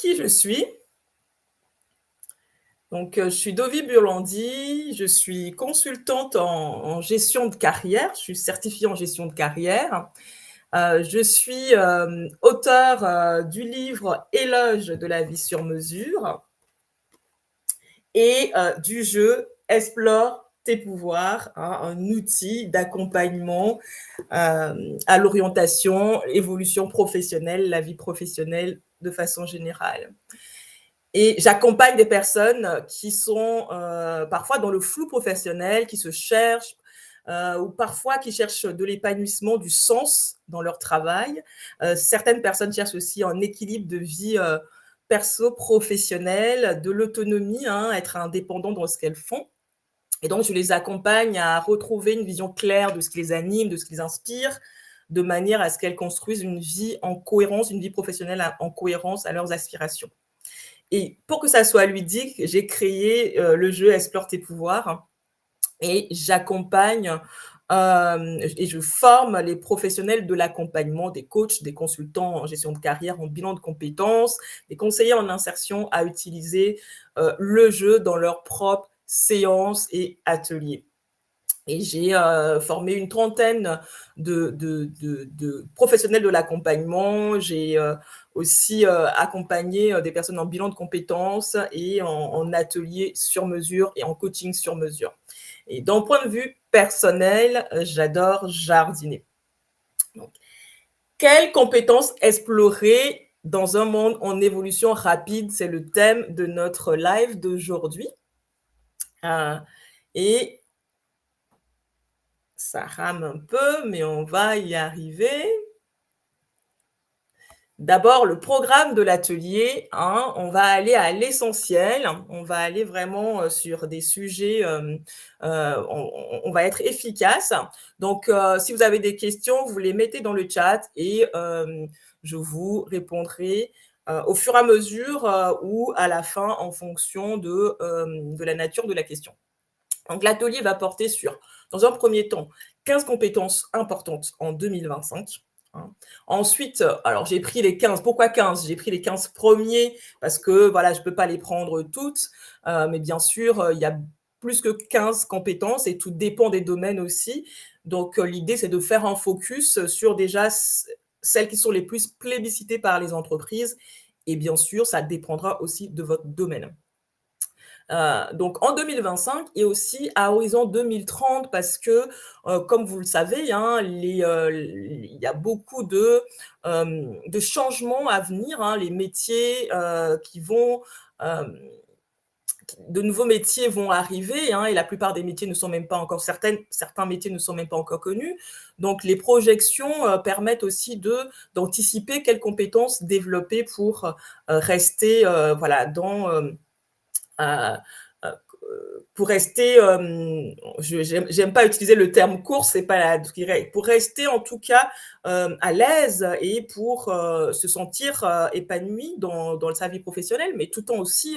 qui je suis. Je suis Dovi Burlandi, je suis consultante en gestion de carrière, je suis certifiée en gestion de carrière. Je suis auteure du livre Éloge de la vie sur mesure et du jeu Explore tes pouvoirs, hein, un outil d'accompagnement à l'orientation, évolution professionnelle, la vie professionnelle de façon générale. Et j'accompagne des personnes qui sont parfois dans le flou professionnel, qui se cherchent, ou parfois qui cherchent de l'épanouissement, du sens dans leur travail. Certaines personnes cherchent aussi un équilibre de vie perso-professionnelle, de l'autonomie, hein, être indépendant dans ce qu'elles font. Et donc, je les accompagne à retrouver une vision claire de ce qui les anime, de ce qui les inspire, de manière à ce qu'elles construisent une vie en cohérence, une vie professionnelle en cohérence à leurs aspirations. Et pour que ça soit ludique, j'ai créé le jeu Explore tes pouvoirs et j'accompagne et je forme les professionnels de l'accompagnement, des coachs, des consultants en gestion de carrière, en bilan de compétences, des conseillers en insertion à utiliser le jeu dans leurs propres séances et ateliers. Et j'ai formé une trentaine de professionnels de l'accompagnement. J'ai aussi accompagné des personnes en bilan de compétences et en atelier sur mesure et en coaching sur mesure. Et d'un point de vue personnel, j'adore jardiner. Donc, quelles compétences explorer dans un monde en évolution rapide? C'est le thème de notre live d'aujourd'hui. Et ça rame un peu, mais on va y arriver. D'abord, le programme de l'atelier, hein, on va aller à l'essentiel, on va aller vraiment sur des sujets, on va être efficace. Donc, si vous avez des questions, vous les mettez dans le chat et je vous répondrai au fur et à mesure ou à la fin en fonction de la nature de la question. Donc, l'atelier va porter sur, dans un premier temps, 15 compétences importantes en 2025. Ensuite, alors j'ai pris les 15. Pourquoi 15? J'ai pris les 15 premiers parce que voilà, je ne peux pas les prendre toutes. Mais bien sûr, il y a plus que 15 compétences et tout dépend des domaines aussi. Donc, l'idée, c'est de faire un focus sur déjà celles qui sont les plus plébiscitées par les entreprises. Et bien sûr, ça dépendra aussi de votre domaine. Donc en 2025 et aussi à horizon 2030 parce que, comme vous le savez, hein, il y a beaucoup de changements à venir, hein, les métiers qui vont, de nouveaux métiers vont arriver, hein, et la plupart des métiers ne sont même pas encore certains métiers ne sont même pas encore connus. Donc les projections permettent aussi d'anticiper quelles compétences développer pour rester voilà, pour rester, j'aime pas utiliser le terme course, c'est pas pour rester en tout cas à l'aise et pour se sentir épanoui dans sa vie professionnelle, mais tout en aussi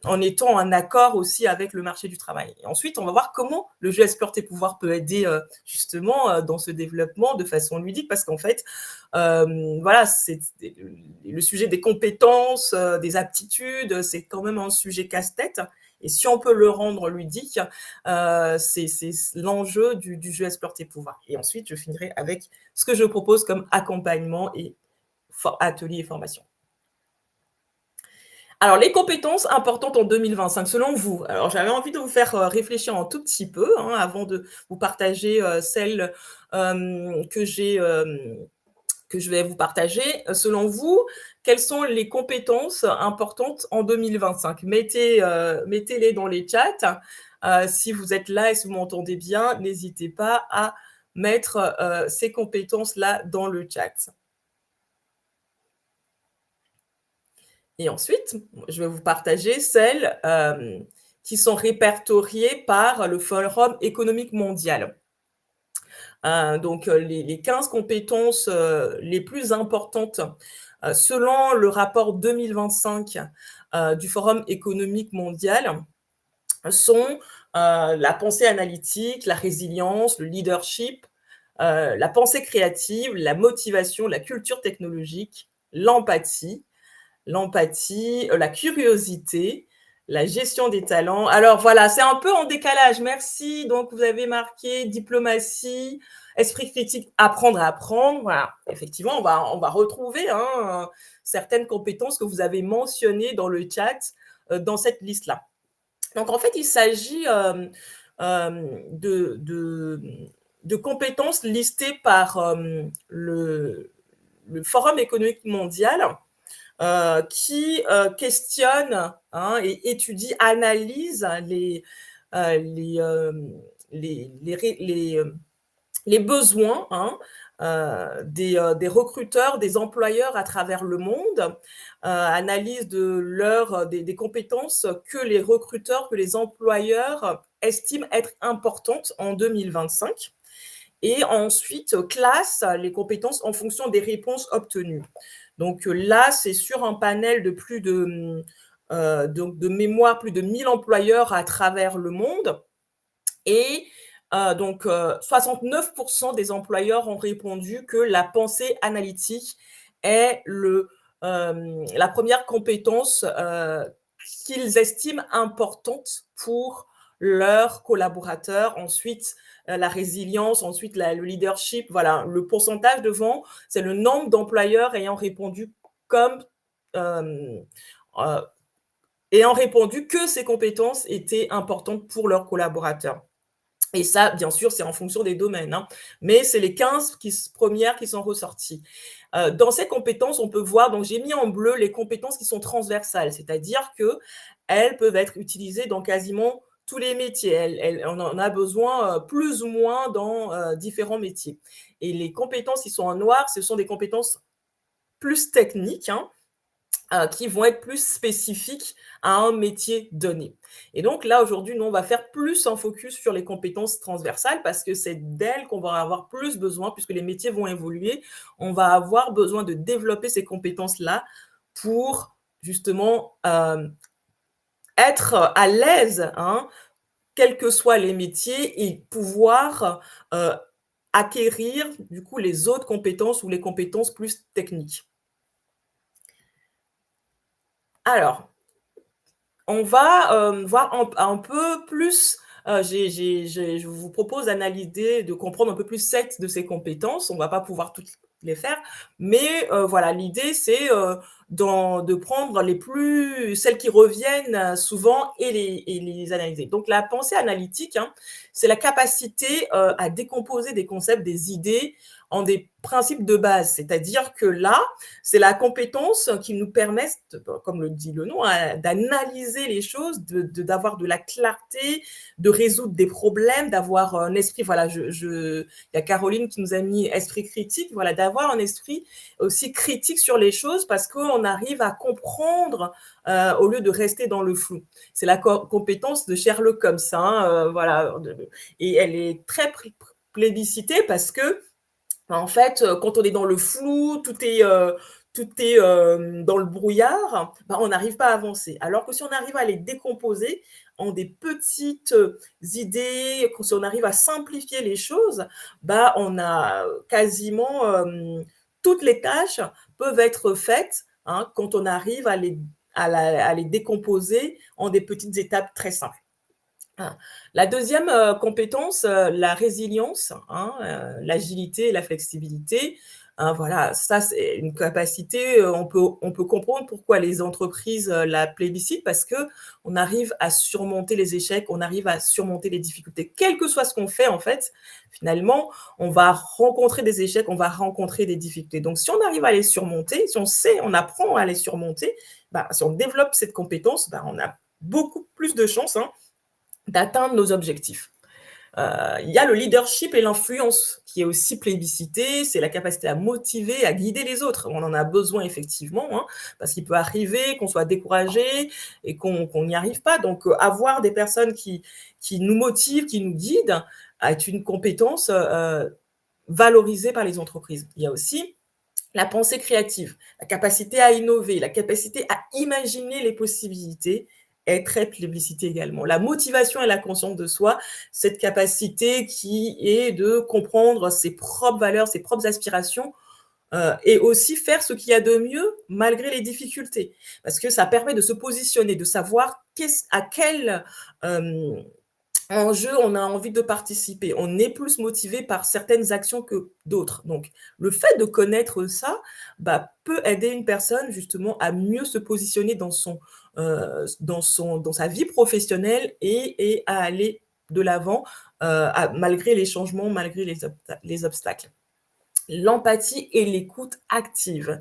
en étant en accord aussi avec le marché du travail. Et ensuite, on va voir comment le jeu Explore tes pouvoirs peut aider justement dans ce développement de façon ludique, parce qu'en fait, voilà, c'est le sujet des compétences, des aptitudes, c'est quand même un sujet casse-tête. Et si on peut le rendre ludique, c'est l'enjeu du jeu Explore tes pouvoirs. Et ensuite, je finirai avec ce que je propose comme accompagnement et atelier et formation. Alors, les compétences importantes en 2025, selon vous. Alors, j'avais envie de vous faire réfléchir un tout petit peu hein, avant de vous partager celles que je vais vous partager. Selon vous, quelles sont les compétences importantes en 2025? Mettez-les dans les chats. Si vous êtes là et si vous m'entendez bien, n'hésitez pas à mettre ces compétences-là dans le chat. Et ensuite, je vais vous partager celles qui sont répertoriées par le Forum économique mondial. Donc, les 15 compétences les plus importantes selon le rapport 2025 du Forum économique mondial sont la pensée analytique, la résilience, le leadership, la pensée créative, la motivation, la culture technologique, l'empathie, la curiosité, la gestion des talents. Alors voilà, c'est un peu en décalage. Merci. Donc vous avez marqué diplomatie, esprit critique, apprendre à apprendre. Voilà. Effectivement, on va retrouver certaines compétences que vous avez mentionnées dans le chat dans cette liste-là. Donc en fait, il s'agit de compétences listées par le Forum économique mondial qui questionne et étudie, analyse euh, les, euh, les besoins des recruteurs, des employeurs à travers le monde, analyse des compétences que les recruteurs, que les employeurs estiment être importantes en 2025 et ensuite classe les compétences en fonction des réponses obtenues. Donc là, c'est sur un panel de de mémoire, plus de 1000 employeurs à travers le monde. Et 69% des employeurs ont répondu que la pensée analytique est la première compétence qu'ils estiment importante pour leurs collaborateurs. Ensuite, la résilience, ensuite le leadership. Voilà, le pourcentage devant, c'est le nombre d'employeurs comme euh, euh, ayant répondu que ces compétences étaient importantes pour leurs collaborateurs. Et ça, bien sûr, c'est en fonction des domaines, mais c'est les 15 premières qui sont ressorties. Dans ces compétences, on peut voir, donc j'ai mis en bleu les compétences qui sont transversales, c'est-à-dire qu'elles peuvent être utilisées dans quasiment tous les métiers. On en a besoin plus ou moins dans différents métiers. Et les compétences qui sont en noir, ce sont des compétences plus techniques, qui vont être plus spécifiques à un métier donné. Et donc là, aujourd'hui, nous, on va faire plus un focus sur les compétences transversales parce que c'est d'elles qu'on va avoir plus besoin puisque les métiers vont évoluer. On va avoir besoin de développer ces compétences-là pour justement être à l'aise, quels que soient les métiers et pouvoir acquérir du coup les autres compétences ou les compétences plus techniques. Alors, on va voir un peu plus. Je vous propose d'analyser, de comprendre un peu plus 7 de ces compétences. On ne va pas pouvoir toutes les faire, mais voilà, l'idée c'est de prendre celles qui reviennent souvent et les analyser. Donc la pensée analytique, c'est la capacité à décomposer des concepts, des idées en des principes de base. C'est-à-dire que là, c'est la compétence qui nous permet, comme le dit le nom, d'analyser les choses, d'avoir de la clarté, de résoudre des problèmes, d'avoir un esprit. Voilà, il y a Caroline qui nous a mis esprit critique. Voilà, d'avoir un esprit aussi critique sur les choses parce qu'on arrive à comprendre au lieu de rester dans le flou. C'est la compétence de Sherlock Holmes, voilà, et elle est très plébiscitée parce que en fait, quand on est dans le flou, tout est dans le brouillard, on n'arrive pas à avancer. Alors que si on arrive à les décomposer en des petites idées, si on arrive à simplifier les choses, on a quasiment toutes les tâches peuvent être faites quand on arrive à les décomposer en des petites étapes très simples. La deuxième compétence, la résilience, l'agilité et la flexibilité. Voilà, ça c'est une capacité, on peut comprendre pourquoi les entreprises la plébiscitent parce qu'on arrive à surmonter les échecs, on arrive à surmonter les difficultés. Quel que soit ce qu'on fait, en fait, finalement, on va rencontrer des échecs, on va rencontrer des difficultés. Donc si on arrive à les surmonter, si on apprend à les surmonter, si on développe cette compétence, on a beaucoup plus de chances d'atteindre nos objectifs. Il y a le leadership et l'influence qui est aussi plébiscité, c'est la capacité à motiver, à guider les autres. On en a besoin effectivement, parce qu'il peut arriver qu'on soit découragé et qu'on n'y arrive pas. Donc, avoir des personnes qui nous motivent, qui nous guident, est une compétence valorisée par les entreprises. Il y a aussi la pensée créative, la capacité à innover, la capacité à imaginer les possibilités est très plébiscitée également. La motivation et la conscience de soi, cette capacité qui est de comprendre ses propres valeurs, ses propres aspirations et aussi faire ce qu'il y a de mieux malgré les difficultés. Parce que ça permet de se positionner, de savoir à quel, hem en jeu, on a envie de participer. On est plus motivé par certaines actions que d'autres. Donc, le fait de connaître ça, bah, peut aider une personne justement à mieux se positionner dans sa vie professionnelle et à aller de l'avant, malgré les changements, malgré les obstacles. L'empathie et l'écoute active,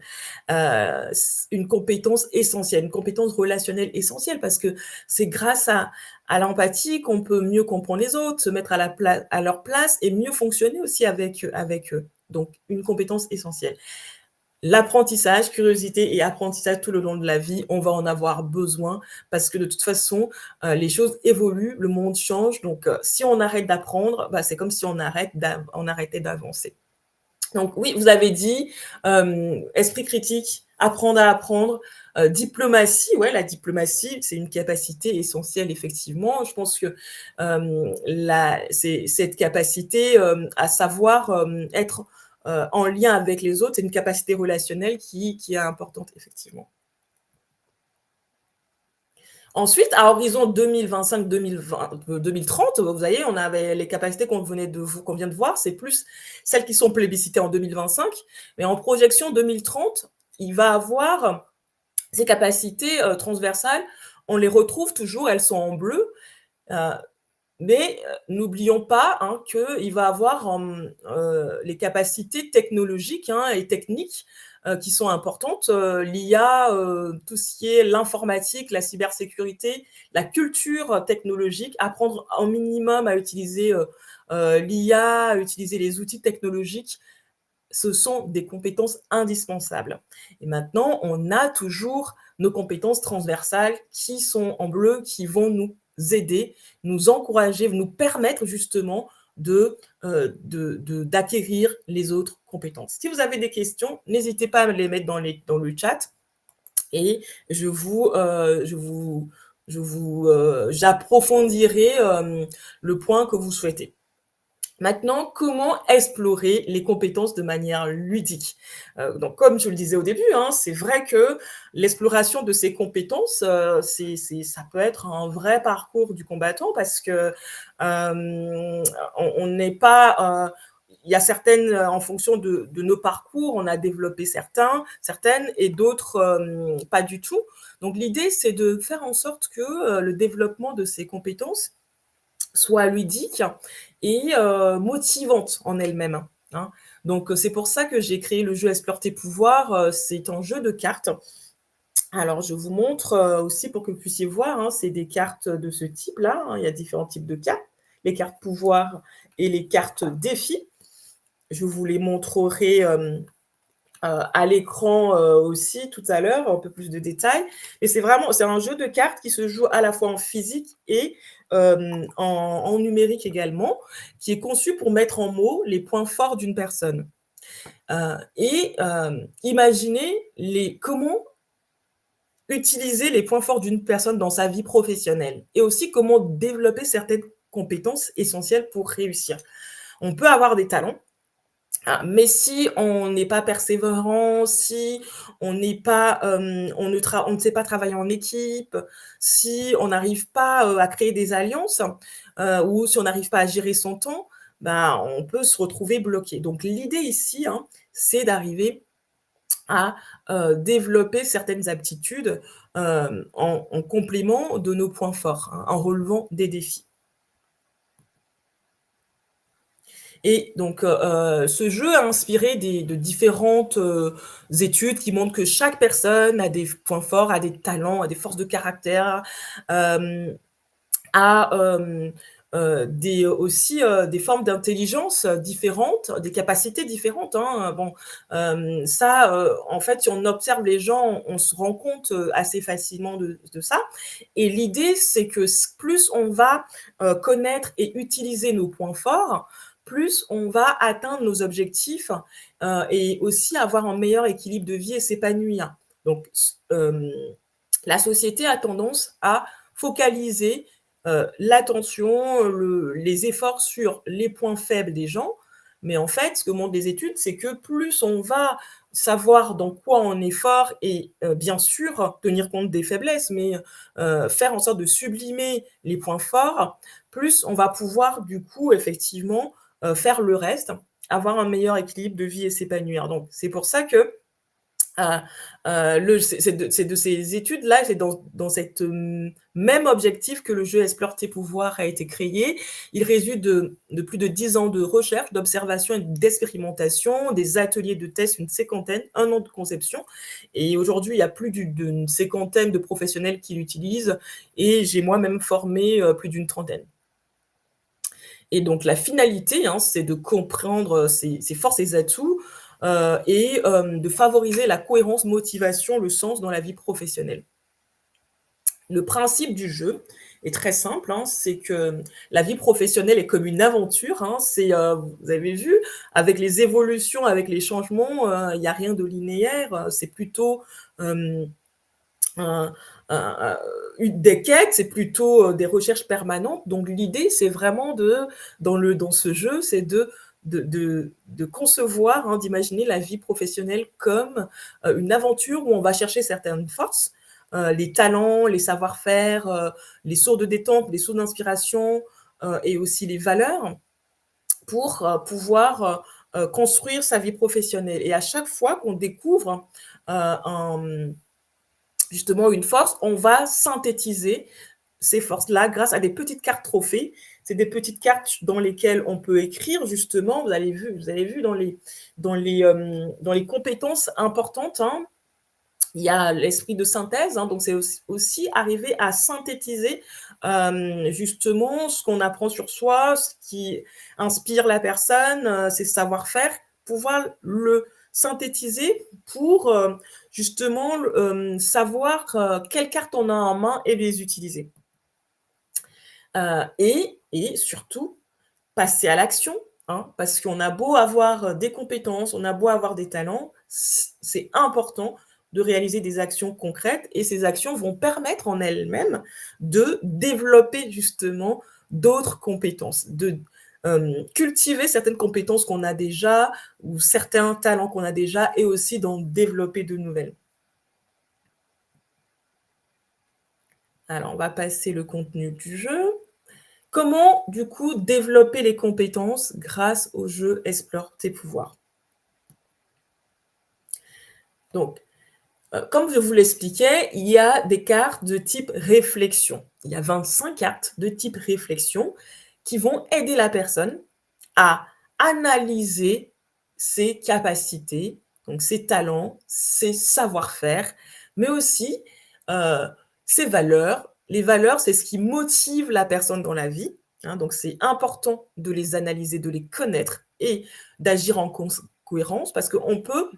une compétence essentielle, une compétence relationnelle essentielle parce que c'est grâce à l'empathie qu'on peut mieux comprendre les autres, se mettre à leur place et mieux fonctionner aussi avec eux. Donc une compétence essentielle. L'apprentissage, curiosité et apprentissage tout le long de la vie, on va en avoir besoin parce que de toute façon, les choses évoluent, le monde change donc si on arrête d'apprendre, bah, c'est comme si on arrêtait d'avancer. Donc oui, vous avez dit, esprit critique, apprendre à apprendre, diplomatie, ouais, la diplomatie, c'est une capacité essentielle effectivement. Je pense que, la c'est cette capacité, à savoir, être, en lien avec les autres, c'est une capacité relationnelle qui est importante effectivement. Ensuite, à horizon 2025-2020, 2030, vous voyez, on avait les capacités qu'on vient de voir, c'est plus celles qui sont plébiscitées en 2025. Mais en projection 2030, il va avoir ces capacités transversales. On les retrouve toujours, elles sont en bleu. euh, mais n'oublions pas hein, qu'il va avoir les capacités technologiques hein, et techniques qui sont importantes. L'IA, tout ce qui est l'informatique, la cybersécurité, la culture technologique, apprendre au minimum à utiliser l'IA, à utiliser les outils technologiques, ce sont des compétences indispensables. Et maintenant, on a toujours nos compétences transversales qui sont en bleu, qui vont nous aider, nous encourager, nous permettre justement d'acquérir les autres compétences. Si vous avez des questions, n'hésitez pas à me les mettre dans le chat et j'approfondirai le point que vous souhaitez. Maintenant, comment explorer les compétences de manière ludique? Donc comme je le disais au début, hein, c'est vrai que l'exploration de ces compétences, ça peut être un vrai parcours du combattant parce que, on n'est pas, il y a certaines, en fonction de nos parcours, on a développé certaines et d'autres, pas du tout. Donc l'idée, c'est de faire en sorte que, le développement de ces compétences soit ludique et motivante en elle-même, hein. Donc c'est pour ça que j'ai créé le jeu Explore tes pouvoirs, c'est un jeu de cartes. Alors je vous montre, aussi pour que vous puissiez voir, hein, c'est des cartes de ce type-là, hein, il y a différents types de cartes, les cartes pouvoir et les cartes défis. Je vous les montrerai, à l'écran, aussi tout à l'heure, un peu plus de détails. Et c'est un jeu de cartes qui se joue à la fois en physique et en numérique également, qui est conçu pour mettre en mots les points forts d'une personne. Imaginez comment utiliser les points forts d'une personne dans sa vie professionnelle et aussi comment développer certaines compétences essentielles pour réussir. On peut avoir des talents, mais si on n'est pas persévérant, si on n'est pas, on ne sait pas travailler en équipe, si on n'arrive pas, à créer des alliances, ou si on n'arrive pas à gérer son temps, ben, on peut se retrouver bloqué. Donc l'idée ici, hein, c'est d'arriver à, développer certaines aptitudes, en complément de nos points forts, hein, en relevant des défis. Et donc, ce jeu a inspiré de différentes, études qui montrent que chaque personne a des points forts, a des talents, a des forces de caractère, hem, a, aussi, des formes d'intelligence, différentes, des capacités différentes, hein. Bon, ça, en fait, si on observe les gens, on se rend compte, assez facilement de ça. Et l'idée, c'est que plus on va, connaître et utiliser nos points forts, plus on va atteindre nos objectifs, et aussi avoir un meilleur équilibre de vie et s'épanouir. Donc la société a tendance à focaliser, l'attention, les efforts sur les points faibles des gens, Mais en fait, ce que montrent les études, c'est que plus on va savoir dans quoi on est fort et bien sûr, tenir compte des faiblesses, mais faire en sorte de sublimer les points forts, plus on va pouvoir du coup effectivement, faire le reste, avoir un meilleur équilibre de vie et s'épanouir. Donc c'est pour ça que Heu le c'est de ces études-là, c'est dans cette, même objectif que le jeu Explore tes pouvoirs a été créé. Il résulte de plus de 10 ans de recherche, d'observation et d'expérimentation, des ateliers de tests, une cinquantaine, 1 an de conception et aujourd'hui, il y a plus d'une cinquantaine de professionnels qui l'utilisent et j'ai moi-même formé, plus d'une trentaine. Et donc la finalité, hein, c'est de comprendre, ses forces et atouts, et de favoriser la cohérence, motivation, le sens dans la vie professionnelle. Le principe du jeu est très simple, hein, c'est que la vie professionnelle est comme une aventure, hein, vous avez vu, avec les évolutions, avec les changements, il y a rien de linéaire, c'est plutôt, hem un un une des quêtes, c'est plutôt, des recherches permanentes. Donc l'idée, c'est vraiment dans ce jeu, c'est de concevoir, hein, d'imaginer la vie professionnelle comme, une aventure où on va chercher certaines forces, les talents, les savoir-faire, les sources de détente, les sources d'inspiration, et aussi les valeurs pour, pouvoir, construire sa vie professionnelle et à chaque fois qu'on découvre, un justement une force, on va synthétiser ces forces-là grâce à des petites cartes trophées. C'est des petites cartes dans lesquelles on peut écrire justement, vous avez vu dans les compétences importantes, hein, il y a l'esprit de synthèse, hein, donc c'est aussi arriver à synthétiser, justement ce qu'on apprend sur soi, ce qui inspire la personne, ses savoir-faire, pouvoir le synthétiser pour, justement, savoir, quelles cartes on a en main et les utiliser. Et surtout passer à l'action, hein, parce qu'on a beau avoir, des compétences, on a beau avoir des talents, c'est important de réaliser des actions concrètes et ces actions vont permettre en elles-mêmes de développer justement d'autres compétences, cultiver certaines compétences qu'on a déjà ou certains talents qu'on a déjà et aussi d'en développer de nouvelles. Alors on va passer le contenu du jeu. Comment, du coup, développer les compétences grâce au jeu Explore tes pouvoirs? Donc, comme je vous l'expliquais, il y a des cartes de type réflexion. Il y a 25 cartes de type réflexion qui vont aider la personne à analyser ses capacités, donc ses talents, ses savoir-faire, mais aussi, heu, ses valeurs. Les valeurs, c'est ce qui motive la personne dans la vie, hein, donc c'est important de les analyser, de les connaître et d'agir en cohérence parce qu'on peut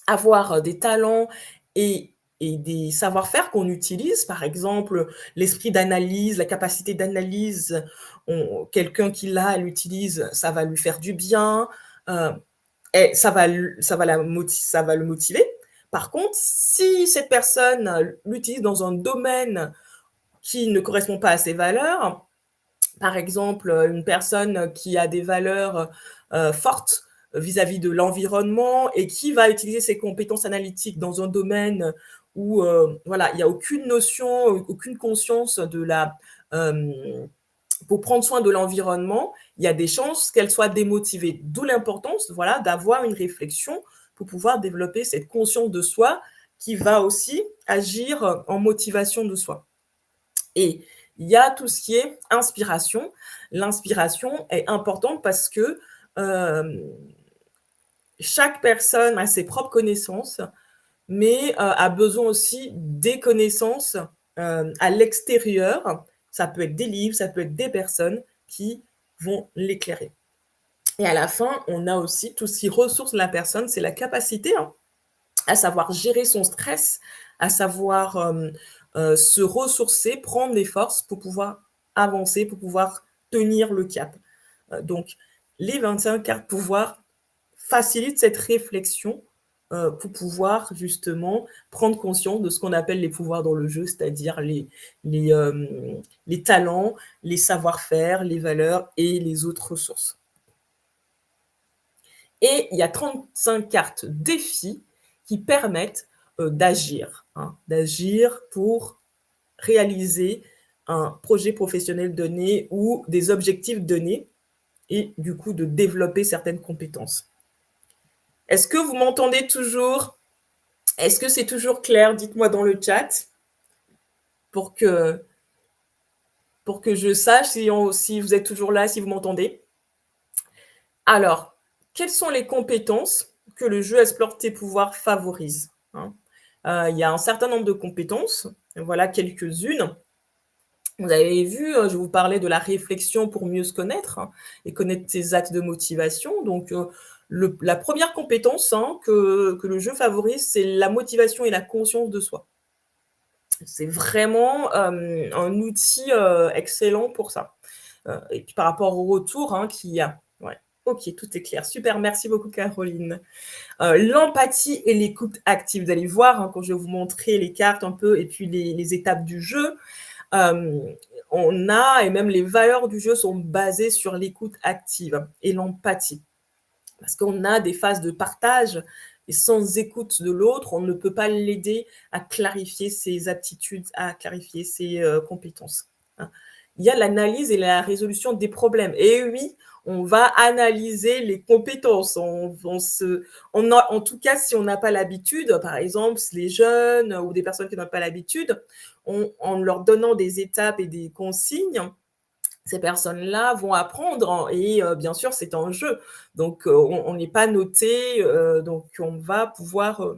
avoir, des talents et des savoir-faire qu'on utilise, par exemple, l'esprit d'analyse, la capacité d'analyse, on quelqu'un qui l'a, l'utilise, ça va lui faire du bien, heu et ça va le motiver. Par contre, si cette personne, l'utilise dans un domaine qui ne correspond pas à ses valeurs, par exemple, une personne qui a des valeurs, fortes vis-à-vis de l'environnement et qui va utiliser ses compétences analytiques dans un domaine où, voilà, il y a aucune notion, aucune conscience de hem, pour prendre soin de l'environnement, il y a des chances qu'elle soit démotivée. D'où l'importance, voilà, d'avoir une réflexion pour pouvoir développer cette conscience de soi qui va aussi agir, en motivation de soi. Et il y a tout ce qui est inspiration. L'inspiration est importante parce que, hem, chaque personne a ses propres connaissances, mais, a besoin aussi des connaissances, à l'extérieur. Ça peut être des livres, ça peut être des personnes qui vont l'éclairer. Et à la fin, on a aussi tout ce qui ressource la personne, c'est la capacité, hein, à savoir gérer son stress, à savoir, se ressourcer, prendre des forces pour pouvoir avancer, pour pouvoir tenir le cap. Donc les 25 cartes pouvoir facilitent cette réflexion, pour pouvoir justement prendre conscience de ce qu'on appelle les pouvoirs dans le jeu, c'est-à-dire les talents, les savoir-faire, les valeurs et les autres ressources. et il y a 35 cartes défis qui permettent, d'agir, hein, d'agir pour réaliser un projet professionnel donné ou des objectifs donnés et du coup de développer certaines compétences. Est-ce que vous m'entendez toujours? Est-ce que c'est toujours clair? Dites-moi dans le chat pour que je sache si vous êtes toujours là, si vous m'entendez. Alors, quelles sont les compétences que le jeu Explore tes pouvoirs favorise, hein? Il y a un certain nombre de compétences, voilà quelques-unes. Vous avez vu, je vous parlais de la réflexion pour mieux se connaître, hein, et connaître ses axes de motivation. Donc, le la première compétence, hein, que le jeu favorise, c'est la motivation et la conscience de soi. C'est vraiment, un outil, excellent pour ça. Et puis par rapport au retour, hein, qu'il y a. Ouais. OK, tout est clair. Super, merci beaucoup Caroline. L'empathie et l'écoute active. Vous allez voir, hein, quand je vais vous montrer les cartes un peu et puis les étapes du jeu, hem, on a et même les valeurs du jeu sont basées sur l'écoute active et l'empathie. Parce qu'on a des phases de partage et sans écoute de l'autre, on ne peut pas l'aider à clarifier ses aptitudes, à clarifier ses, compétences, hein. Il y a l'analyse et la résolution des problèmes et oui, on va analyser les compétences. On a en tout cas, si on n'a pas l'habitude, par exemple, les jeunes ou des personnes qui n'ont pas l'habitude, en leur donnant des étapes et des consignes, ces personnes-là vont apprendre et bien sûr, c'est un jeu. Donc on n'est pas noté, donc on va pouvoir,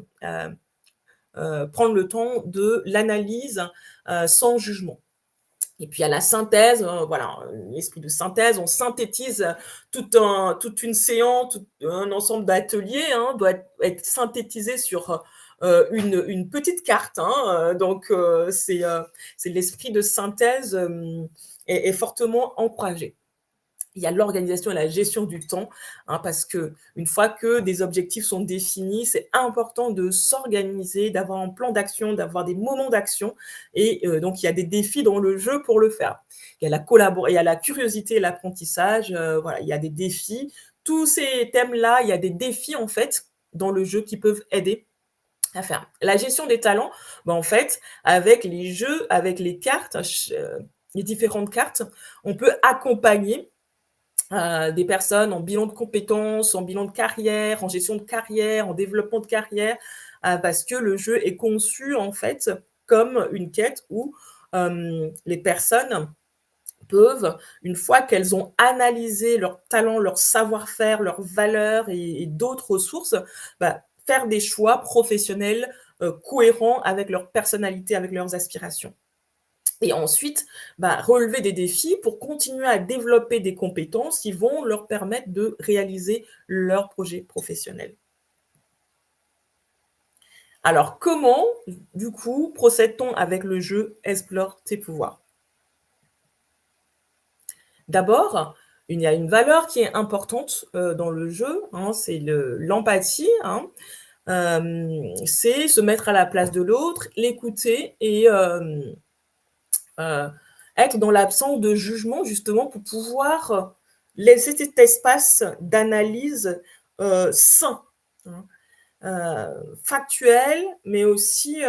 prendre le temps de l'analyse, sans jugement. Et puis il y a la synthèse, voilà, l'esprit de synthèse, on synthétise, toute une séance, tout un ensemble d'ateliers, hein, doit être synthétisé sur, une petite carte, hein, donc c'est l'esprit de synthèse, est fortement encouragé. Il y a l'organisation et la gestion du temps, hein, parce qu'une fois que des objectifs sont définis, c'est important de s'organiser, d'avoir un plan d'action, d'avoir des moments d'action et donc il y a des défis dans le jeu pour le faire. Il y a la curiosité et l'apprentissage, voilà, il y a des défis. Tous ces thèmes-là, il y a des défis, en fait, dans le jeu qui peuvent aider à faire. La gestion des talents, bah, en fait, avec les jeux, avec les cartes, les différentes cartes, on peut accompagner des personnes en bilan de compétences, en bilan de carrière, en gestion de carrière, en développement de carrière, parce que le jeu est conçu en fait comme une quête où les personnes peuvent, une fois qu'elles ont analysé leurs talents, leur savoir-faire, leurs valeurs et d'autres ressources, bah, faire des choix professionnels cohérents avec leur personnalité, avec leurs aspirations. Et ensuite, bah, relever des défis pour continuer à développer des compétences qui vont leur permettre de réaliser leur projet professionnel. Alors, comment, du coup, procède-t-on avec le jeu Explore tes pouvoirs? D'abord, il y a une valeur qui est importante dans le jeu, hein, c'est l'empathie, hein. C'est se mettre à la place de l'autre, l'écouter et Heu, être dans l'absence de jugement justement pour pouvoir laisser cet espace d'analyse, sain, hein, factuel, mais aussi,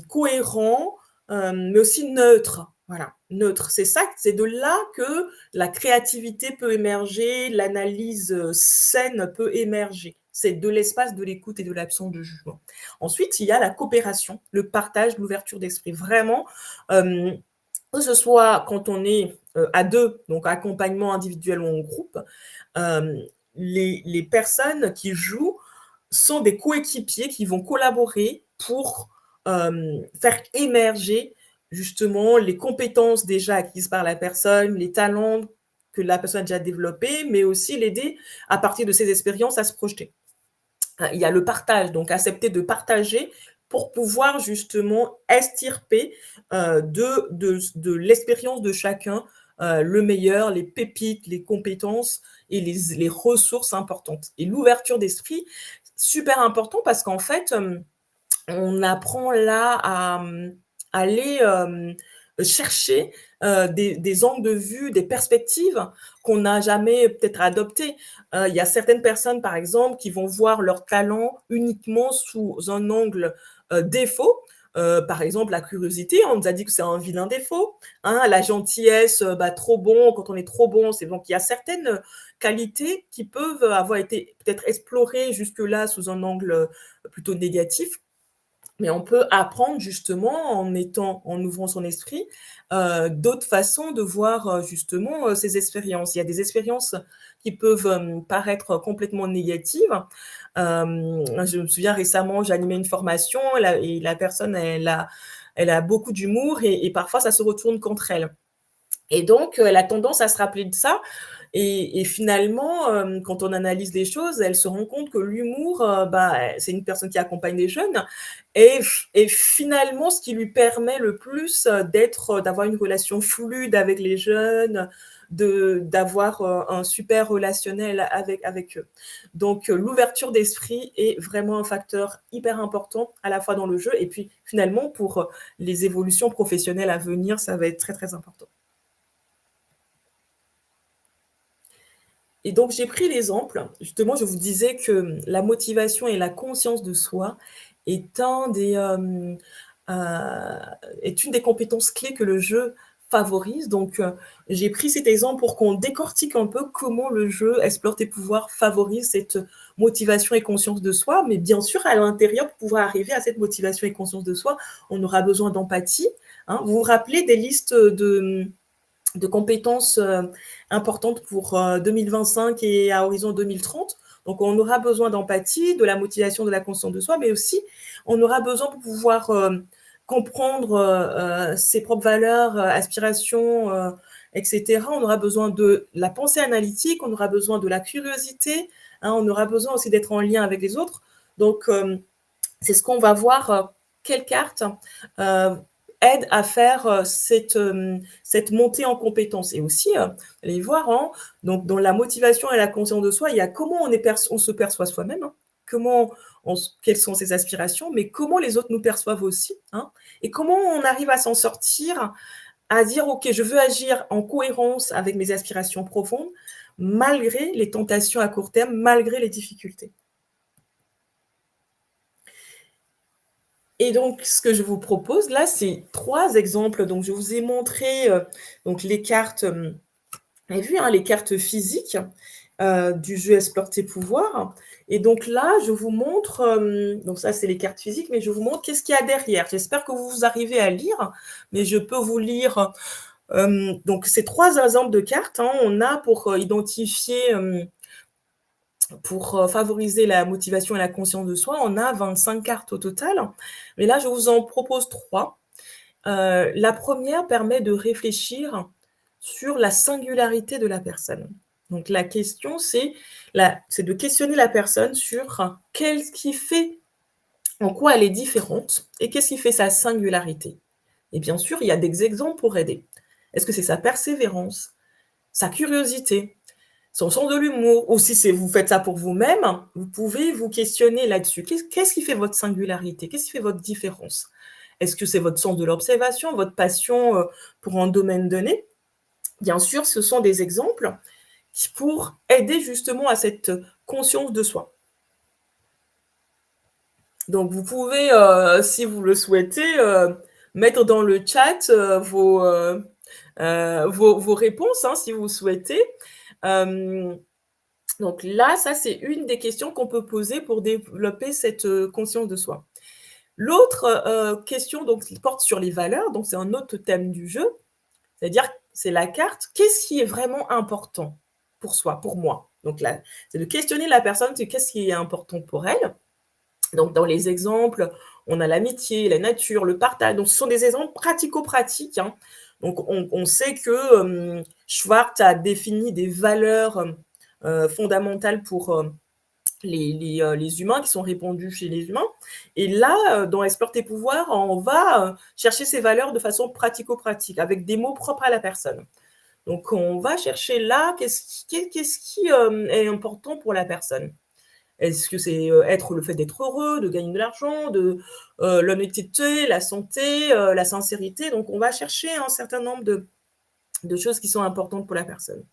cohérent, mais aussi neutre. Voilà, neutre. C'est de là que la créativité peut émerger, l'analyse, saine peut émerger. C'est de l'espace de l'écoute et de l'absence de jugement. Ensuite, il y a la coopération, le partage, l'ouverture d'esprit. Vraiment, hem, que ce soit quand on est, à 2, donc accompagnement individuel ou en groupe, hem, les personnes qui jouent sont des coéquipiers qui vont collaborer pour, faire émerger justement les compétences déjà acquises par la personne, les talents que la personne a déjà développés, mais aussi l'aider à partir de ses expériences à se projeter. Il y a le partage, donc accepter de partager pour pouvoir justement extirper, de l'expérience de chacun, le meilleur, les pépites, les compétences et les ressources importantes. Et l'ouverture d'esprit, super important parce qu'en fait, on apprend là à, aller, chercher, des angles de vue, des perspectives qu'on n'a jamais peut-être adoptées. Il y a certaines personnes, par exemple, qui vont voir leur talent uniquement sous un angle, défaut. Par exemple, la curiosité, on nous a dit que c'est un vilain défaut, hein. La gentillesse, bah, trop bon, quand on est trop bon, c'est donc il y a certaines, qualités qui peuvent avoir été peut-être explorées jusque-là sous un angle, plutôt négatif, mais on peut apprendre justement en ouvrant son esprit, d'autres façons de voir, justement, ces expériences. Il y a des expériences qui peuvent, paraître complètement négatives. Je me souviens récemment, j'ai animé une formation, la personne, elle a beaucoup d'humour et parfois ça se retourne contre elle. Et donc, elle a tendance à se rappeler de ça et finalement, quand on analyse les choses, elle se rend compte que l'humour, bah, c'est une personne qui accompagne des jeunes et finalement, ce qui lui permet le plus, d'avoir une relation fluide avec les jeunes, d'avoir, un super relationnel avec eux. Donc, l'ouverture d'esprit est vraiment un facteur hyper important, à la fois dans le jeu et puis finalement pour, les évolutions professionnelles à venir, ça va être très, très important. Et donc j'ai pris l'exemple, justement, je vous disais que la motivation et la conscience de soi est un des, est une des compétences clés que le jeu favorise. Donc, j'ai pris cet exemple pour qu'on décortique un peu comment le jeu Explore tes pouvoirs favorise cette motivation et conscience de soi. Mais bien sûr, à l'intérieur, pour pouvoir arriver à cette motivation et conscience de soi, on aura besoin d'empathie, hein. Vous vous rappelez des listes de compétences importantes pour 2025 et à horizon 2030. Donc, on aura besoin d'empathie, de la motivation, de la conscience de soi, mais aussi on aura besoin pour pouvoir comprendre ses propres valeurs, aspirations, etc. On aura besoin de la pensée analytique, on aura besoin de la curiosité, hein, on aura besoin aussi d'être en lien avec les autres. Donc, c'est ce qu'on va voir, quelle carte euh, aide à faire cette montée en compétences. Et aussi, allez voir, hein, donc dans la motivation et la conscience de soi, il y a comment on se perçoit soi-même, hein, comment quelles sont ses aspirations, mais comment les autres nous perçoivent aussi, hein, et comment on arrive à s'en sortir, à dire, OK, je veux agir en cohérence avec mes aspirations profondes, malgré les tentations à court terme, malgré les difficultés. Et donc, ce que je vous propose là, c'est 3 exemples. Donc, je vous ai montré, donc les cartes, vous avez vu, hein, les cartes physiques, du jeu Explore tes pouvoirs et donc là, je vous montre, donc ça, c'est les cartes physiques, mais je vous montre qu'est-ce qu'il y a derrière. J'espère que vous arrivez à lire, mais je peux vous lire, donc ces 3 exemples de cartes, hein. On a pour, identifier, pour favoriser la motivation et la conscience de soi, on a 25 cartes au total. Mais là, je vous en propose 3. La première permet de réfléchir sur la singularité de la personne. Donc la question, c'est de questionner la personne sur qu'est-ce qui fait, en quoi elle est différente et qu'est-ce qui fait sa singularité. Et bien sûr, il y a des exemples pour aider. Est-ce que c'est sa persévérance, sa curiosité, son sens de l'humour, ou si c'est vous faites ça pour vous-même, vous pouvez vous questionner là-dessus. Qu'est-ce qui fait votre singularité? Qu'est-ce qui fait votre différence? Est-ce que c'est votre sens de l'observation, votre passion pour un domaine donné? Bien sûr, ce sont des exemples pour aider justement à cette conscience de soi. Donc, vous pouvez, si vous le souhaitez, mettre dans le chat vos réponses, hein, si vous souhaitez. Euh, Donc là, ça, c'est une des questions qu'on peut poser pour développer cette conscience de soi. L'autre question donc, qui porte sur les valeurs, donc c'est un autre thème du jeu, c'est-à-dire c'est la carte, qu'est-ce qui est vraiment important pour soi, pour moi. Donc là, c'est de questionner la personne sur qu'est-ce qui est important pour elle. Donc dans les exemples, on a l'amitié, la nature, le partage. Donc ce sont des exemples pratico-pratiques, hein. Donc on sait que Schwartz a défini des valeurs fondamentales pour les humains qui sont répandus chez les humains. Et là, dans Explore tes pouvoirs, on va chercher ces valeurs de façon pratico-pratique, avec des mots propres à la personne. Donc on va chercher là qu'est-ce qui est important pour la personne. Est-ce que c'est, être le fait d'être heureux, de gagner de l'argent, de, l'honnêteté, la santé, la sincérité? Donc on va chercher un certain nombre de choses qui sont importantes pour la personne.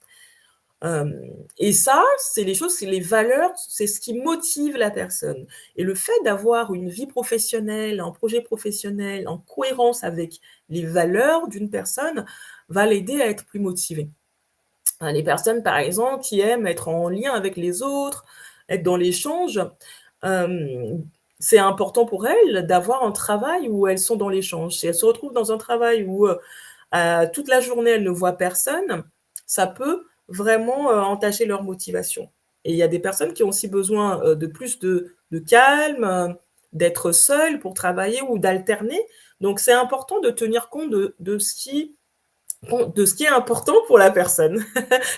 Hem et ça, c'est les choses, c'est les valeurs, c'est ce qui motive la personne et le fait d'avoir une vie professionnelle, un projet professionnel en cohérence avec les valeurs d'une personne, va l'aider à être plus motivée. Les personnes, par exemple, qui aiment être en lien avec les autres, être dans l'échange, hem, c'est important pour elles d'avoir un travail où elles sont dans l'échange. Si elles se retrouvent dans un travail où, toute la journée, elles ne voient personne, ça peut vraiment, entacher leur motivation et il y a des personnes qui ont aussi besoin, de plus de calme, d'être seules pour travailler ou d'alterner. Donc c'est important de tenir compte de ce qui est important pour la personne.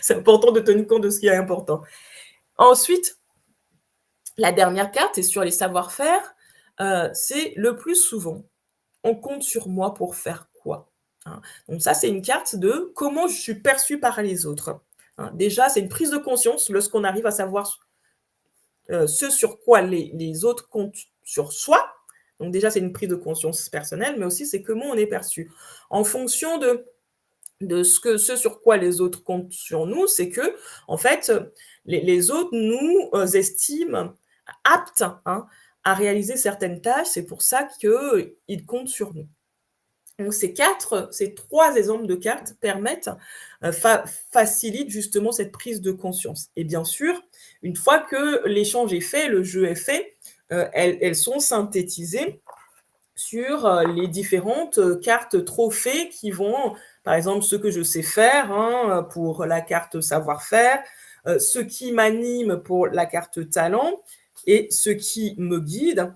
C'est important de tenir compte de ce qui est important. Ensuite, la dernière carte est sur les savoir-faire, c'est le plus souvent: «On compte sur moi pour faire quoi?» hein. Donc ça, c'est une carte de comment je suis perçue par les autres, hein. Déjà, c'est une prise de conscience lorsqu'on arrive à savoir ce sur quoi les autres comptent sur soi. Donc déjà, c'est une prise de conscience personnelle, mais aussi c'est comment on est perçu. En fonction de ce sur quoi les autres comptent sur nous, c'est que en fait, les autres nous, estiment aptes, hein, à réaliser certaines tâches. C'est pour ça qu'ils comptent sur nous. Donc ces 3 exemples de cartes permettent, facilitent justement cette prise de conscience et bien sûr, une fois que l'échange est fait, le jeu est fait, elles sont synthétisées sur, les différentes, cartes trophées qui vont par exemple, ce que je sais faire, hein, pour la carte savoir-faire, ce qui m'anime pour la carte talent et ce qui me guide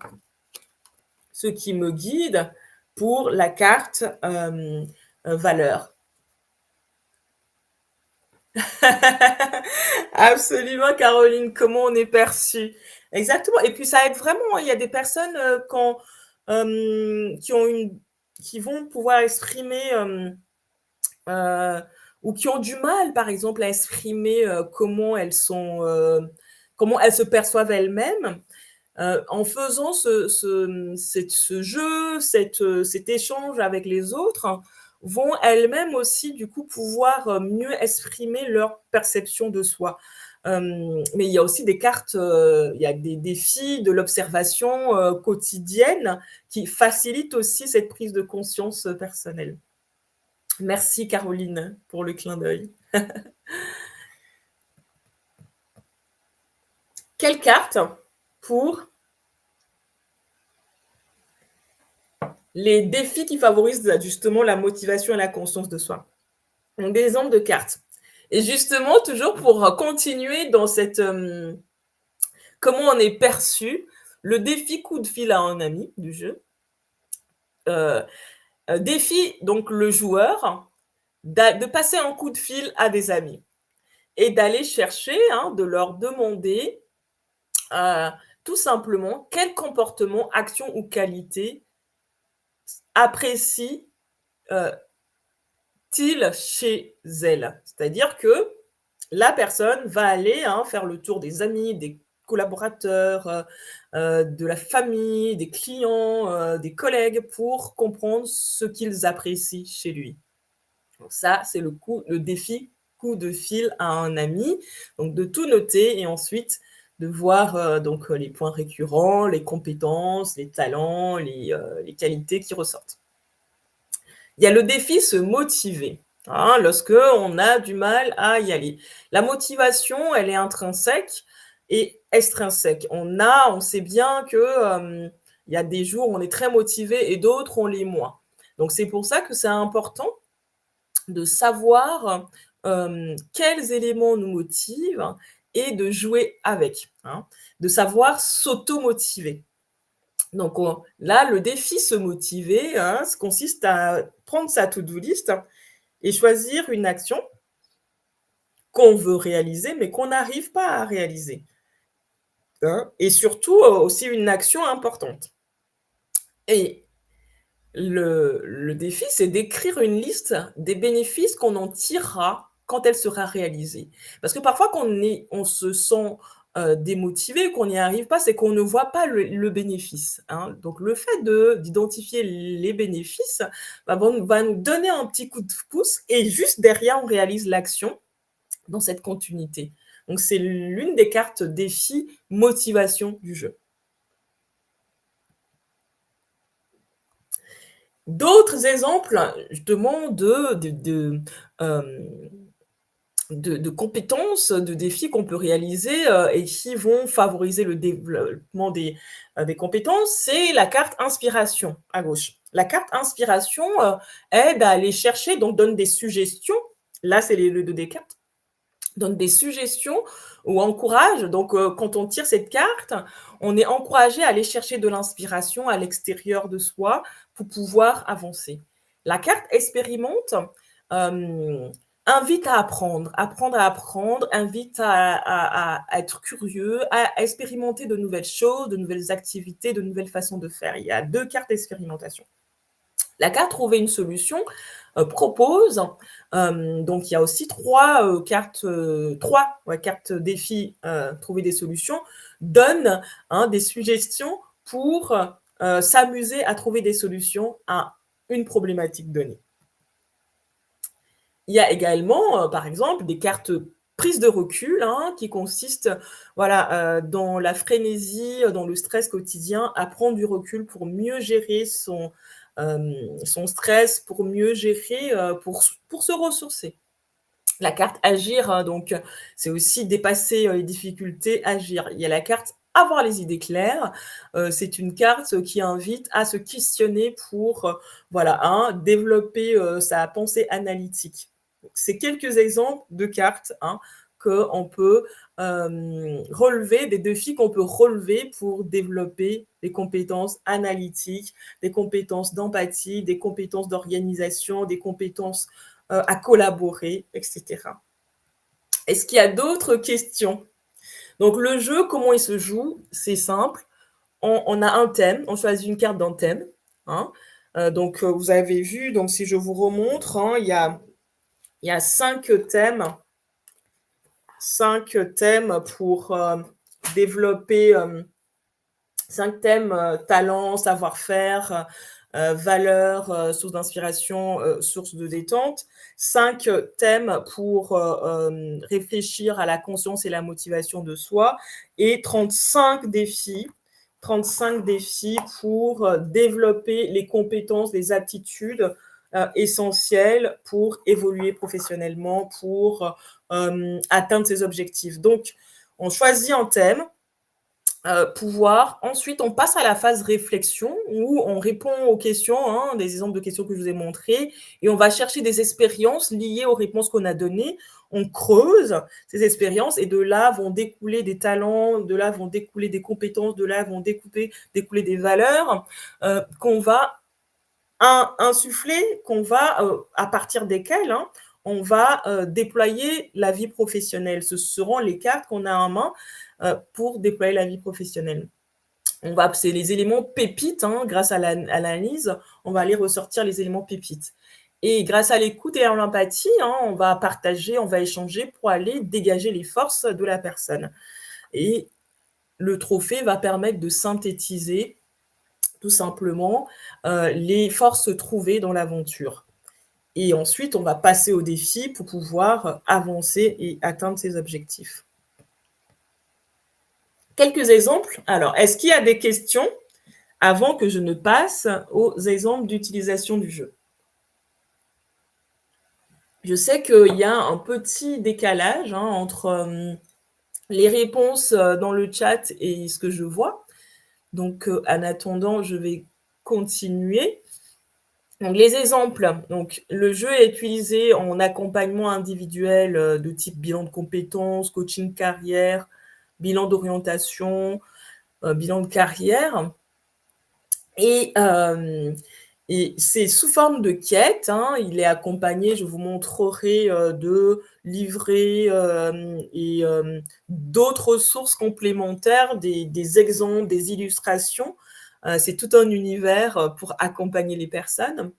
pour la carte, valeur. Absolument, Caroline, comment on est perçu. Exactement et puis ça aide vraiment, hein. Il y a des personnes, qui ont une qui vont pouvoir exprimer, Heu, ou qui ont du mal, par exemple, à exprimer, comment elles se perçoivent elles-mêmes, en faisant ce jeu, cet échange avec les autres, vont elles-mêmes aussi, du coup, pouvoir, mieux exprimer leur perception de soi. Mais il y a aussi des cartes, il y a des défis de l'observation, quotidienne qui facilitent aussi cette prise de conscience, personnelle. Merci Caroline pour le clin d'œil. Quelle carte pour les défis qui favorisent justement la motivation et la conscience de soi? Donc des exemples de cartes et justement toujours pour, continuer dans cette, comment on est perçu, le défi coup de fil à un ami du jeu, heu défie donc le joueur de passer un coup de fil à des amis et d'aller chercher, hein, de leur demander, Heu, tout simplement, quel comportement, action ou qualité apprécie, heu, t-il chez elle? C'est-à-dire que la personne va aller, hein, faire le tour des amis, des collaborateurs, de la famille, des clients, des collègues pour comprendre ce qu'ils apprécient chez lui. Donc ça, c'est le défi coup de fil à un ami. Donc de tout noter et ensuite de voir, donc, les points récurrents, les compétences, les talents, les qualités qui ressortent. Il y a le défi se motiver, hein, lorsque on a du mal à y aller. La motivation, elle est intrinsèque et extrinsèque. On sait bien que, il y a des jours où on est très motivé et d'autres, on l'est moins. Donc c'est pour ça que c'est important de savoir, quels éléments nous motivent et de jouer avec, hein. De savoir s'auto-motiver. Donc on là, le défi se motiver, hein, ça consiste à prendre sa to-do list et choisir une action qu'on veut réaliser, mais qu'on n'arrive pas à réaliser, hein et surtout, aussi une action importante et le défi, c'est d'écrire une liste des bénéfices qu'on en tirera quand elle sera réalisée. Parce que parfois on se sent, démotivé, qu'on n'y arrive pas, c'est qu'on ne voit pas le bénéfice, hein. Donc le fait d'identifier les bénéfices, bah, va nous donner un petit coup de pouce et juste derrière, on réalise l'action dans cette continuité. Donc c'est l'une des cartes défi motivation du jeu. D'autres exemples, justement hem, de compétences, de défis qu'on peut réaliser, et qui vont favoriser le développement des compétences, c'est la carte inspiration à gauche. La carte inspiration, aide à aller chercher, donc donne des suggestions. Là, c'est les le 2 des cartes, donne des suggestions ou encourage. Donc, quand on tire cette carte, on est encouragé à aller chercher de l'inspiration à l'extérieur de soi pour pouvoir avancer. La carte expérimente, hem, invite à apprendre, apprendre à apprendre, invite à être curieux, à expérimenter de nouvelles choses, de nouvelles activités, de nouvelles façons de faire. Il y a 2 cartes d'expérimentation. La carte trouver une solution, propose, donc il y a aussi 3 cartes, 3 ouais, cartes défis, trouver des solutions, donne, hein, des suggestions pour, s'amuser à trouver des solutions à une problématique donnée. Il y a également, par exemple, des cartes prise de recul, hein, qui consistent, voilà, dans la frénésie, dans le stress quotidien, à prendre du recul pour mieux gérer son stress, pour mieux gérer, pour se ressourcer. La carte agir, donc, c'est aussi dépasser, les difficultés, agir. Il y a la carte avoir les idées claires, c'est une carte qui invite à se questionner pour, voilà, hein, développer, sa pensée analytique. Donc c'est quelques exemples de cartes, hein, qu'on peut, relever, des défis qu'on peut relever pour développer des compétences analytiques, des compétences d'empathie, des compétences d'organisation, des compétences à collaborer, etc. Est-ce qu'il y a d'autres questions? Donc le jeu, comment il se joue? C'est simple. On a un thème, on choisit une carte d'un thème, hein. Donc vous avez vu, donc si je vous remontre, hein, il y a 5 thèmes, 5 thèmes pour développer 5 thèmes, talent, savoir-faire, valeurs, source d'inspiration, source de détente. 5 thèmes pour, réfléchir à la conscience et la motivation de soi et 35 défis pour, développer les compétences, les aptitudes, essentielles pour évoluer professionnellement, pour, atteindre ses objectifs. Donc on choisit un thème, pouvoir ensuite on passe à la phase réflexion où on répond aux questions, hein, des exemples de questions que je vous ai montrés et on va chercher des expériences liées aux réponses qu'on a données. On creuse ces expériences et de là vont découler des talents, de là vont découler des compétences, de là vont découler des valeurs, qu'on va insuffler, qu'on va, à partir desquelles, hein, on va, déployer la vie professionnelle. Ce seront les cartes qu'on a en main, pour déployer la vie professionnelle. C'est les éléments pépites, hein, grâce à l'analyse, on va aller ressortir les éléments pépites et grâce à l'écoute et à l'empathie, hein, on va partager, on va échanger pour aller dégager les forces de la personne et le trophée va permettre de synthétiser tout simplement, les forces trouvées dans l'aventure et ensuite on va passer au défi pour pouvoir avancer et atteindre ses objectifs. Quelques exemples. Alors, est-ce qu'il y a des questions avant que je ne passe aux exemples d'utilisation du jeu? Je sais qu'il y a un petit décalage, hein, entre, les réponses, dans le chat et ce que je vois. Donc, en attendant, je vais continuer. Donc les exemples, donc le jeu est utilisé en accompagnement individuel, de type bilan de compétences, coaching carrière, bilan d'orientation, bilan de carrière et c'est sous forme de quête, hein. Il est accompagné, je vous montrerai, de livrets, et d'autres ressources complémentaires, des exemples, des illustrations. C'est tout un univers, pour accompagner les personnes.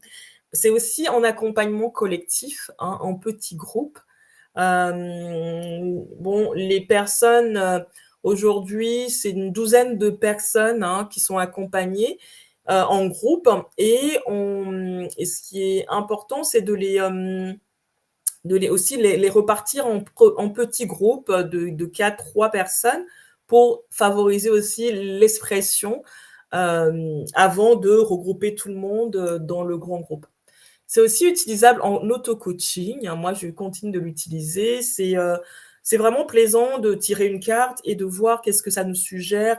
C'est aussi en accompagnement collectif, hein, en petits groupes. Bon, les personnes, Aujourd'hui, c'est une douzaine de personnes, hein, qui sont accompagnées, en groupe et ce qui est important, c'est de les aussi les repartir en petits groupes de 4-3 personnes pour favoriser aussi l'expression, avant de regrouper tout le monde, dans le grand groupe. C'est aussi utilisable en auto-coaching, hein. Moi, je continue de l'utiliser. C'est vraiment plaisant de tirer une carte et de voir qu'est-ce que ça nous suggère,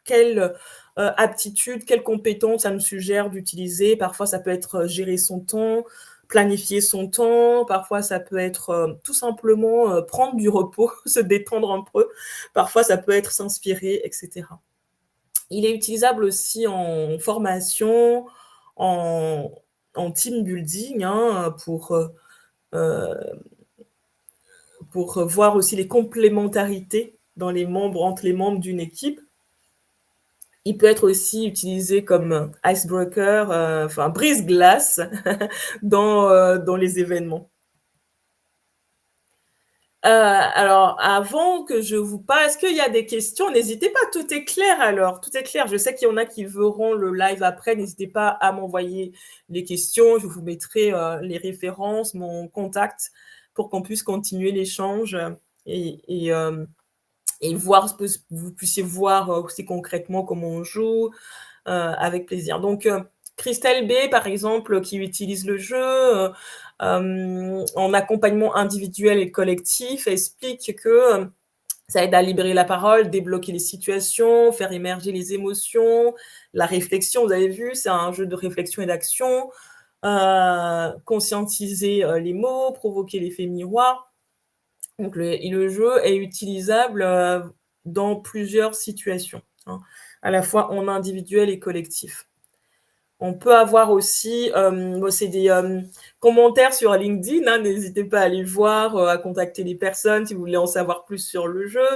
quelle, aptitude, quelle compétence ça nous suggère d'utiliser. Parfois, ça peut être, gérer son temps, planifier son temps. Parfois, ça peut être, tout simplement, prendre du repos, se détendre un peu. Parfois, ça peut être s'inspirer et cetera. Il est utilisable aussi en formation, en team building, hein, pour voir aussi les complémentarités entre les membres d'une équipe. Il peut être aussi utilisé comme icebreaker, enfin brise-glace dans les événements. Alors avant que je vous parle, est-ce qu'il y a des questions? N'hésitez pas, tout est clair alors, tout est clair. Je sais qu'il y en a qui verront le live après, n'hésitez pas à m'envoyer les questions, je vous mettrai, les références, mon contact pour qu'on puisse continuer l'échange, et voir ce que vous puissiez voir, aussi concrètement comment on joue, avec plaisir. Donc, Christelle B, par exemple, qui utilise le jeu, en accompagnement individuel et collectif, explique que, ça aide à libérer la parole, débloquer les situations, faire émerger les émotions, la réflexion, vous avez vu, c'est un jeu de réflexion et d'action, conscientiser, les mots, provoquer l'effet miroir. Donc le jeu est utilisable, dans plusieurs situations, hein, à la fois en individuel et collectif. On peut avoir aussi, c'est des, commentaires sur LinkedIn, hein, n'hésitez pas à aller voir, à contacter les personnes si vous voulez en savoir plus sur le jeu.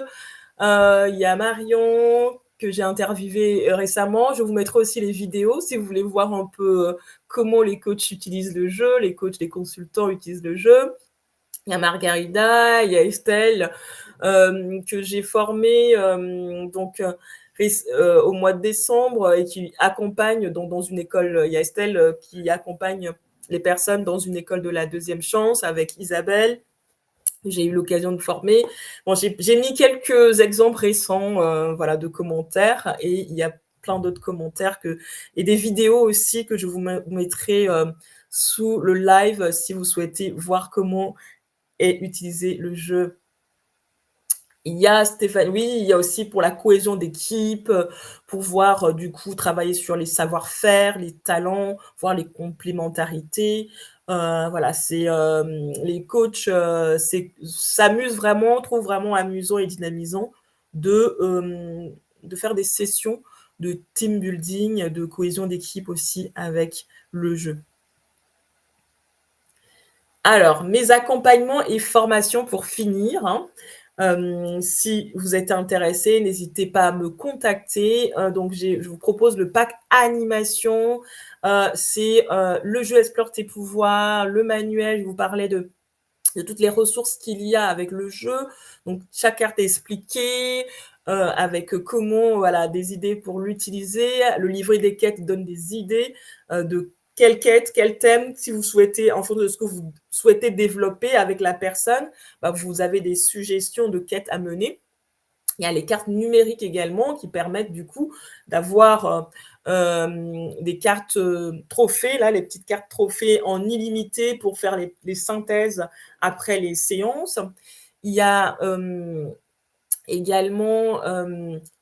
Il y a Marion que j'ai interviewée, récemment. Je vous mettrai aussi les vidéos si vous voulez voir un peu, comment les coachs utilisent le jeu, les coachs, les consultants utilisent le jeu. Il y a Margarida, il y a Estelle, que j'ai formée, donc au mois de décembre et qui accompagne donc dans une école. Il y a Estelle, qui accompagne les personnes dans une école de la deuxième chance avec Isabelle, que j'ai eu l'occasion de former. Bon, j'ai mis quelques exemples récents, voilà, de commentaires et il y a plein d'autres commentaires et des vidéos aussi que je vous mettrai, sous le live si vous souhaitez voir comment et utiliser le jeu. Il y a Stéphane, oui, il y a aussi pour la cohésion d'équipe, pouvoir, du coup, travailler sur les savoir-faire, les talents, voir les complémentarités. Voilà, les coachs, s'amusent vraiment, trouvent vraiment amusant et dynamisant de faire des sessions de team building, de cohésion d'équipe aussi avec le jeu. Alors, mes accompagnements et formations pour finir, hein. Si vous êtes intéressé, n'hésitez pas à me contacter. Donc je vous propose le pack animation. C'est, le jeu Explore tes pouvoirs, le manuel, je vous parlais de toutes les ressources qu'il y a avec le jeu. Donc chaque carte est expliquée, avec, comment voilà, des idées pour l'utiliser. Le livret des quêtes donne des idées, de quelle quête, quel thème, si vous souhaitez, en fonction de ce que vous souhaitez développer avec la personne, bah, vous avez des suggestions de quêtes à mener. Il y a les cartes numériques également qui permettent du coup d'avoir, des cartes, trophées, là, les petites cartes trophées en illimité pour faire les synthèses après les séances. Il y a, également,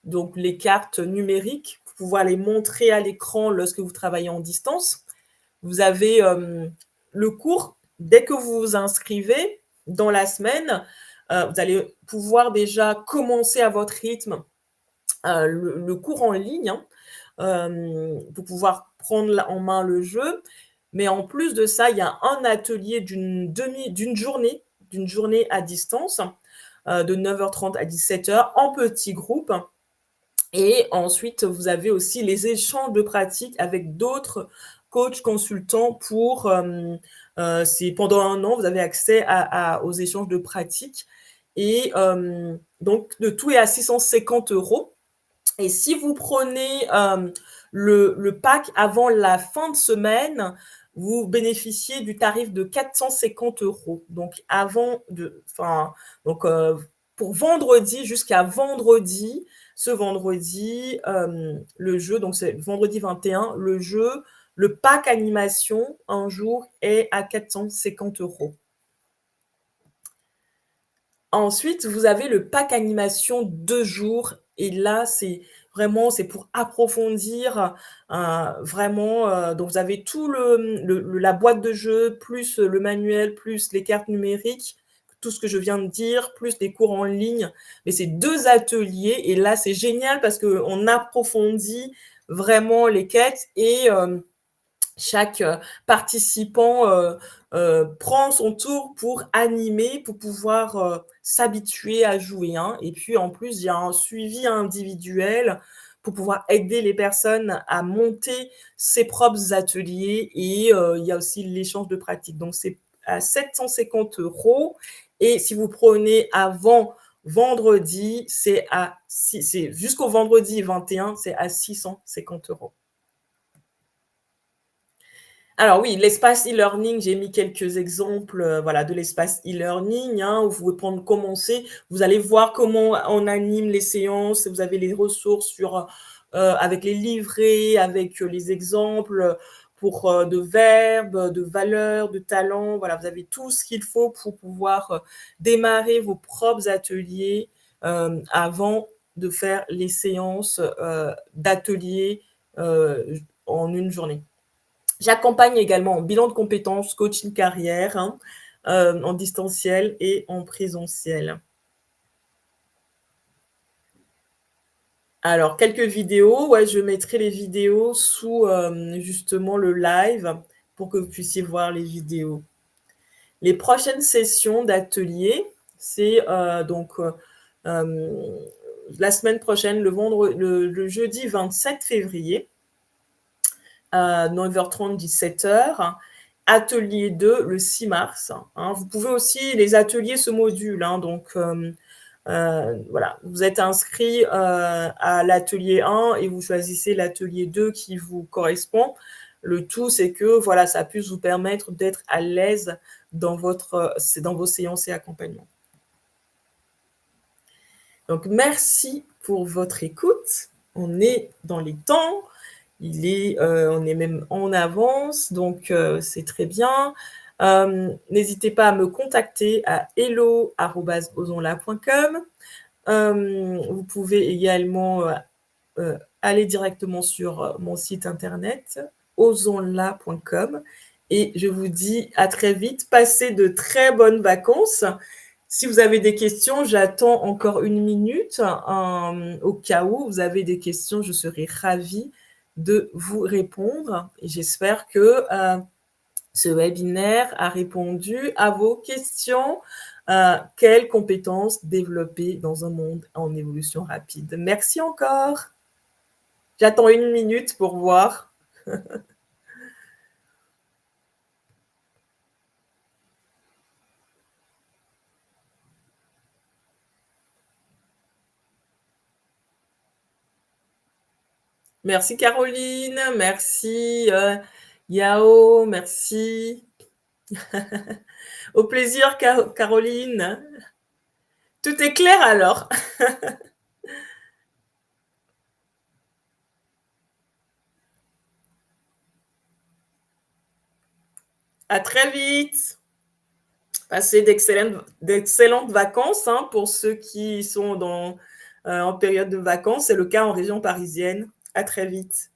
donc les cartes numériques pour pouvoir les montrer à l'écran lorsque vous travaillez en distance. Vous avez, le cours, dès que vous vous inscrivez dans la semaine, vous allez pouvoir déjà commencer à votre rythme, le cours en ligne, hein, pour pouvoir prendre en main le jeu. Mais en plus de ça, il y a un atelier d'une journée à distance, de 9h30 à 17h en petit groupe. Et ensuite, vous avez aussi les échanges de pratiques avec d'autres coachs consultants c'est pendant 1 an, vous avez accès aux échanges de pratiques et donc le tout est à 650 €. Et si vous prenez le pack avant la fin de semaine, vous bénéficiez du tarif de 450 €. Donc avant de enfin, donc pour vendredi, jusqu'à vendredi, ce vendredi, le jeu, donc c'est vendredi 21, le jeu, le pack animation, un jour, est à 450 €. Ensuite, vous avez le pack animation 2 jours, et là, c'est vraiment, c'est pour approfondir, vraiment, donc vous avez tout la boîte de jeu, plus le manuel, plus les cartes numériques, tout ce que je viens de dire, plus les cours en ligne. Mais c'est 2 ateliers, et là, c'est génial parce qu'on approfondit vraiment les quêtes, et chaque participant prend son tour pour animer, pour pouvoir s'habituer à jouer, hein. Et puis en plus, il y a un suivi individuel pour pouvoir aider les personnes à monter ses propres ateliers, et il y a aussi l'échange de pratiques. Donc c'est à 750 €, et si vous prenez avant vendredi, c'est jusqu'au vendredi 21, c'est à 650 €. Alors oui, l'espace e-learning, j'ai mis quelques exemples, voilà, de l'espace e-learning, hein, où vous pouvez prendre commencer. Vous allez voir comment on anime les séances. Vous avez les ressources avec les livrets, avec les exemples pour de verbes, de valeurs, de talents. Voilà, vous avez tout ce qu'il faut pour pouvoir démarrer vos propres ateliers avant de faire les séances d'ateliers en une journée. J'accompagne également en bilan de compétences, coaching carrière, hein, en distanciel et en présentiel. Alors, quelques vidéos, ouais, je mettrai les vidéos sous, justement le live, pour que vous puissiez voir les vidéos. Les prochaines sessions d'atelier, c'est, hem, la semaine prochaine, le jeudi 27 février, 9h30, 17h. Atelier 2 le 6 mars, hein. Vous pouvez aussi, les ateliers se modulent, hein, donc voilà, vous êtes inscrit à l'atelier 1 et vous choisissez l'atelier 2 qui vous correspond. Le tout, c'est que voilà, ça puisse vous permettre d'être à l'aise dans vos séances et accompagnements. Donc merci pour votre écoute. On est dans les temps. On est même en avance, donc c'est très bien. N'hésitez pas à me contacter à hello@osonla.com. Vous pouvez également aller directement sur mon site internet osonla.com, et je vous dis à très vite. Passez de très bonnes vacances. Si vous avez des questions, j'attends encore une minute. Au cas où vous avez des questions, je serai ravie de vous répondre. Et j'espère que ce webinaire a répondu à vos questions. Quelles compétences développer dans un monde en évolution rapide? Merci encore. J'attends une minute pour voir. Merci Caroline, merci Yao, merci. Au plaisir Caroline. Tout est clair alors. À très vite. Passez d'excellentes vacances, hein, pour ceux qui sont en période de vacances. C'est le cas en région parisienne. À très vite.